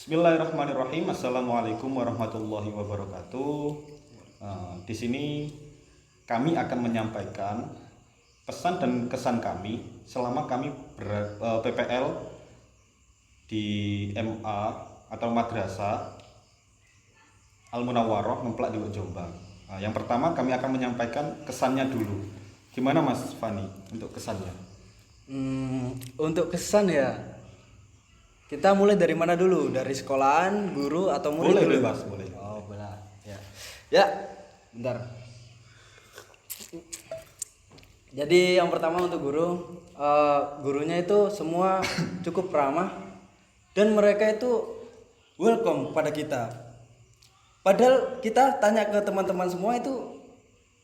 Bismillahirrahmanirrahim. Assalamualaikum warahmatullahi wabarakatuh. Di sini kami akan menyampaikan pesan dan kesan kami selama kami PPL di MA atau Madrasah Al Munawwaroh Ngemplak di Jombang. Yang pertama kami akan menyampaikan kesannya dulu. Gimana Mas Fani untuk kesannya? Untuk kesan ya, kita mulai dari mana dulu? Dari sekolahan, guru, atau murid Boleh dulu? bebas, boleh. Oh, boleh. Ya. Ya, bentar. Jadi yang pertama untuk guru, gurunya itu semua cukup ramah dan mereka itu welcome pada kita. Padahal kita tanya ke teman-teman semua itu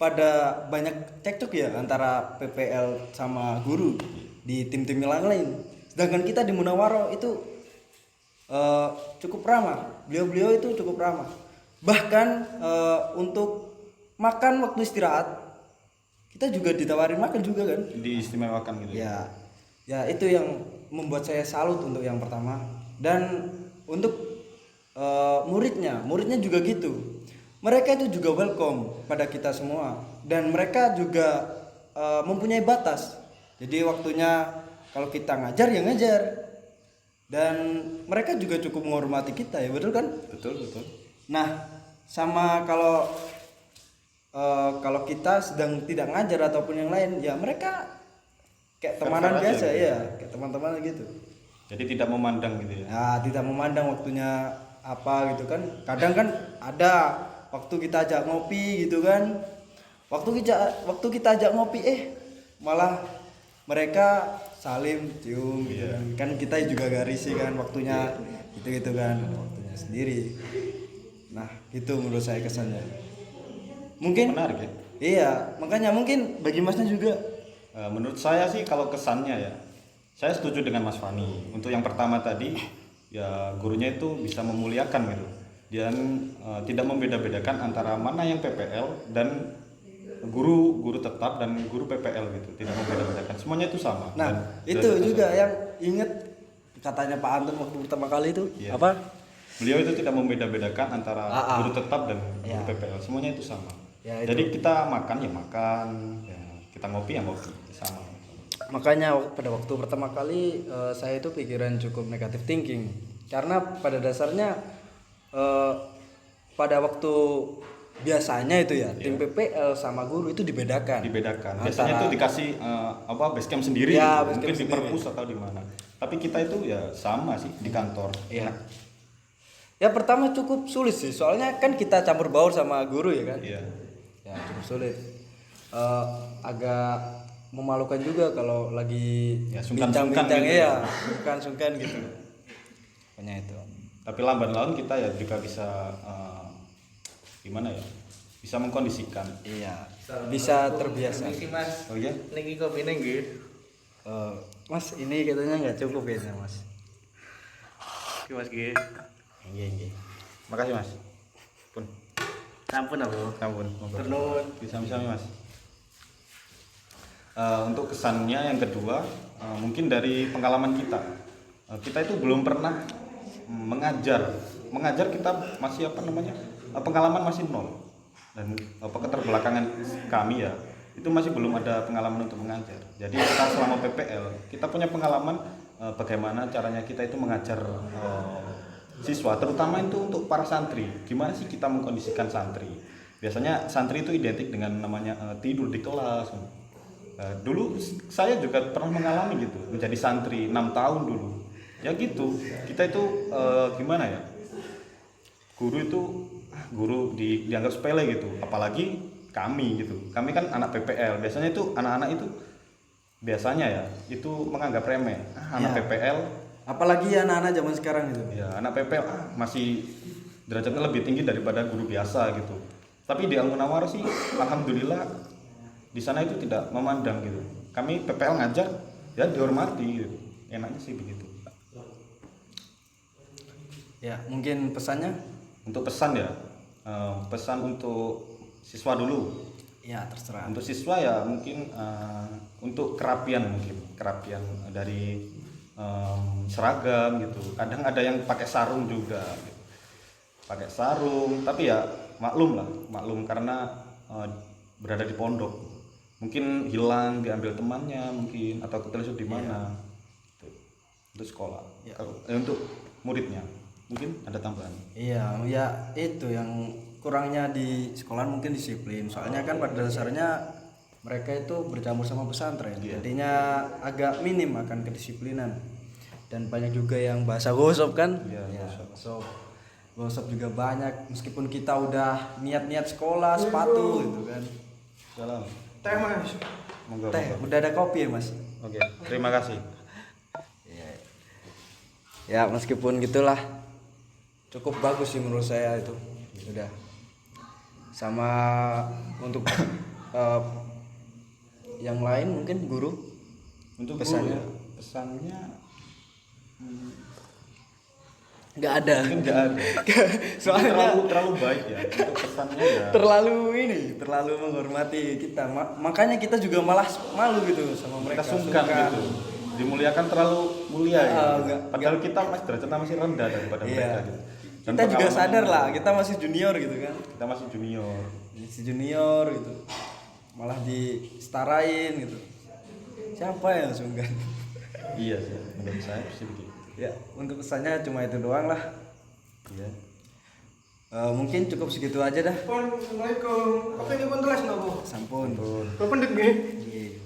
pada banyak cekcok ya antara PPL sama guru di tim-tim yang lain. Sedangkan kita di Munawwaroh itu cukup ramah. Beliau-beliau itu cukup ramah. Bahkan untuk makan waktu istirahat kita juga ditawarin makan juga kan? Diistimewakan gitu. Ya itu yang membuat saya salut untuk yang pertama. Dan untuk muridnya juga gitu. Mereka itu juga welcome pada kita semua dan mereka juga mempunyai batas. Jadi waktunya kalau kita ngajar ya ngajar. Dan mereka juga cukup menghormati kita ya, betul kan? Betul. Nah, sama kalau kita sedang tidak ngajar ataupun yang lain, ya mereka kayak temanan Fair-fair biasa aja, gitu. ya, kayak teman-teman gitu. Jadi tidak memandang gitu ya. Nah, tidak memandang waktunya apa gitu kan. Kadang kan ada waktu kita ajak ngopi gitu kan. Waktu kita ajak ngopi malah mereka salim cium gitu kan kita juga gak risih kan waktunya gitu kan waktunya sendiri. Nah itu menurut saya kesannya mungkin Menarik ya. iya, makanya mungkin bagi masnya juga. Menurut saya sih kalau kesannya ya, saya setuju dengan Mas Fani. Untuk yang pertama tadi, ya gurunya itu bisa memuliakan gitu, dan tidak membeda-bedakan antara mana yang PPL dan guru tetap dan guru PPL gitu, tidak membeda-bedakan, semuanya itu sama. Nah Dan itu juga yang inget katanya Pak Anton waktu pertama kali itu apa? Beliau itu tidak membeda-bedakan antara guru tetap dan guru PPL, semuanya itu sama. Ya, jadi kita makan ya makan, ya, kita ngopi ya ngopi, sama. Makanya pada waktu pertama kali saya itu pikiran cukup negatif thinking karena pada dasarnya pada waktu biasanya itu ya tim PPL sama guru itu dibedakan. Biasanya itu dikasih base camp sendiri Ya, gitu. Mungkin base di camp perpus atau di mana. Tapi kita itu ya sama sih di kantor. Iya. Ya pertama cukup sulit sih, soalnya kan kita campur baur sama guru ya kan. Iya. Ya cukup sulit. Agak memalukan juga kalau lagi Ya, bincang-bincang gitu. ya, sungkan gitu. Pokoknya itu. Tapi lambat laun kita ya juga bisa gimana ya? Bisa mengkondisikan. Iya. Bisa terbiasa. Mas. Oh iya? Niki kopi nggih. Mas ini katanya nggak cukup ya Mas. Iki Mas nggih. Iya. Makasih Mas. Pun. Sampun apa? Ampun. Turun. Bisa Mas. Untuk kesannya yang kedua, mungkin dari pengalaman kita. Kita itu belum pernah mengajar kita masih pengalaman masih nol, dan keterbelakangan kami ya itu masih belum ada pengalaman untuk mengajar. Jadi kita selama PPL kita punya pengalaman bagaimana caranya kita itu mengajar siswa, terutama itu untuk para santri. Gimana sih kita mengkondisikan santri? Biasanya santri itu identik dengan namanya tidur di kelas. Dulu saya juga pernah mengalami gitu, menjadi santri 6 tahun dulu. Ya gitu, kita itu gimana ya? Guru dianggap sepele gitu, apalagi kami gitu. Kami kan anak PPL, biasanya itu anak-anak itu biasanya ya itu menganggap remeh. Anak PPL, Apalagi anak-anak zaman sekarang gitu. ya anak PPL masih derajatnya lebih tinggi daripada guru biasa gitu. Tapi di Al Munawwaroh sih alhamdulillah di sana itu tidak memandang gitu. Kami PPL ngajar ya dihormati gitu. Enaknya sih begitu. Ya mungkin pesannya? Untuk pesan ya, pesan untuk siswa dulu. Ya terserah. Untuk siswa ya mungkin untuk kerapian dari seragam gitu. Kadang ada yang pakai sarung juga gitu. Pakai sarung, tapi ya maklum karena berada di pondok. Mungkin hilang, diambil temannya mungkin, atau ketelusur di mana. Gitu. Untuk sekolah. Untuk muridnya mungkin ada tambahan. Iya, ya itu yang kurangnya di sekolah mungkin disiplin. Soalnya kan pada dasarnya mereka itu bercampur sama pesantren. Jadinya agak minim akan kedisiplinan. Dan banyak juga yang bahasa gosip kan? Iya, gosip. Gosip juga banyak meskipun kita udah niat-niat sekolah, sepatu gitu kan. Salam. Teh Mas. Monggo. Teh, udah ada kopi ya, Mas? Oke, terima kasih. Ya, meskipun gitulah. Cukup bagus sih menurut saya itu. Udah. Sama untuk yang lain mungkin guru Untuk pesannya? guru, pesannya nggak ada. mungkin nggak ada. Soalnya terlalu baik ya. Untuk pesannya ya. terlalu menghormati kita. Makanya kita juga malah malu gitu sama mereka. Kita sungkan gitu. Dimuliakan terlalu mulia ya. Padahal enggak. kita derajatnya masih rendah daripada mereka gitu. Dan Kita juga pengalaman sadar lah, kita masih junior gitu kan. kita masih junior. Masih junior gitu. Malah disetarain gitu. Siapa yang sungkan? Iya sih, menurut saya sih begitu. Ya, untuk pesannya cuma itu doang lah. Iya. Mungkin cukup segitu aja dah. Assalamualaikum. Apa ini pun tulis nggak bu? Sampun. Bapak pendek nih. Iya.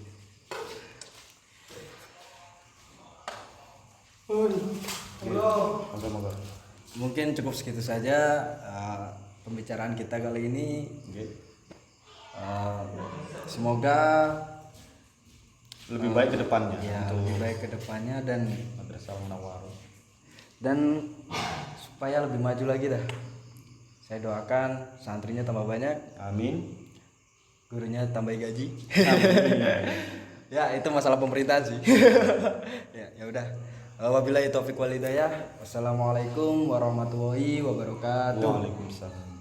Monggo. Mungkin cukup segitu saja pembicaraan kita kali ini. Oke. Semoga Lebih baik ke depannya ya, untuk lebih baik ke depannya dan Madrasah Munawwarah. supaya lebih maju lagi dah. Saya doakan santrinya tambah banyak, Amin. gurunya tambah gaji. Amin. Ya, itu masalah pemerintahan sih. Ya udah. Wabillahi taufiq wal hidayah. Wassalamualaikum warahmatullahi wabarakatuh. Waalaikumsalam.